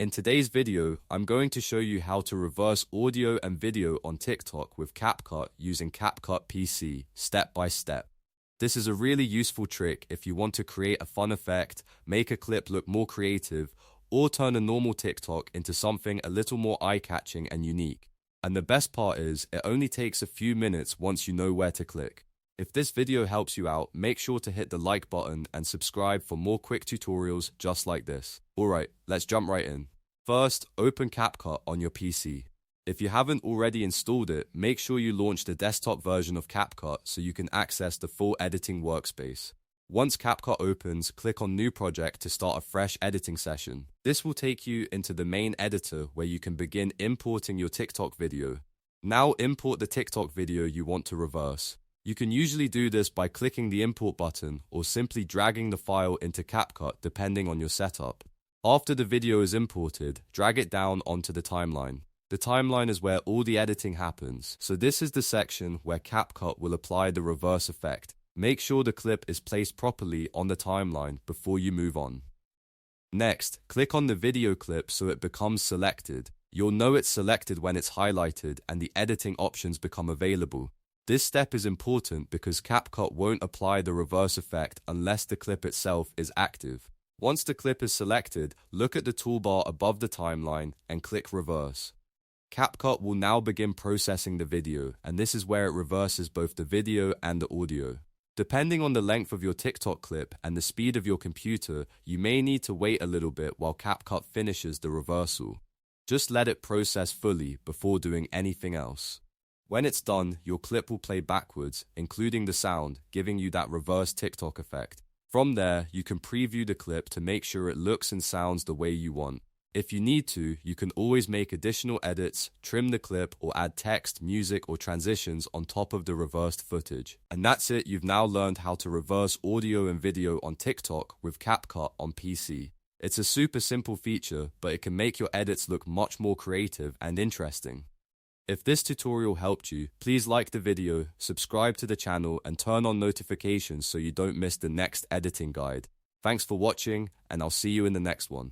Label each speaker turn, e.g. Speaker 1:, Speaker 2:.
Speaker 1: In today's video, I'm going to show you how to reverse audio and video on TikTok with CapCut using CapCut PC, step by step. This is a really useful trick if you want to create a fun effect, make a clip look more creative, or turn a normal TikTok into something a little more eye-catching and unique. And the best part is, it only takes a few minutes once you know where to click. If this video helps you out, make sure to hit the like button and subscribe for more quick tutorials just like this. Alright, let's jump right in. First, open CapCut on your PC. If you haven't already installed it, make sure you launch the desktop version of CapCut so you can access the full editing workspace. Once CapCut opens, click on New Project to start a fresh editing session. This will take you into the main editor where you can begin importing your TikTok video. Now import the TikTok video you want to reverse. You can usually do this by clicking the import button or simply dragging the file into CapCut depending on your setup. After the video is imported, drag it down onto the timeline. The timeline is where all the editing happens, so this is the section where CapCut will apply the reverse effect. Make sure the clip is placed properly on the timeline before you move on. Next, click on the video clip so it becomes selected. You'll know it's selected when it's highlighted and the editing options become available. This step is important because CapCut won't apply the reverse effect unless the clip itself is active. Once the clip is selected, look at the toolbar above the timeline and click Reverse. CapCut will now begin processing the video, and this is where it reverses both the video and the audio. Depending on the length of your TikTok clip and the speed of your computer, you may need to wait a little bit while CapCut finishes the reversal. Just let it process fully before doing anything else. When it's done, your clip will play backwards, including the sound, giving you that reverse TikTok effect. From there, you can preview the clip to make sure it looks and sounds the way you want. If you need to, you can always make additional edits, trim the clip, or add text, music, or transitions on top of the reversed footage. And that's it, you've now learned how to reverse audio and video on TikTok with CapCut on PC. It's a super simple feature, but it can make your edits look much more creative and interesting. If this tutorial helped you, please like the video, subscribe to the channel, and turn on notifications so you don't miss the next editing guide. Thanks for watching, and I'll see you in the next one.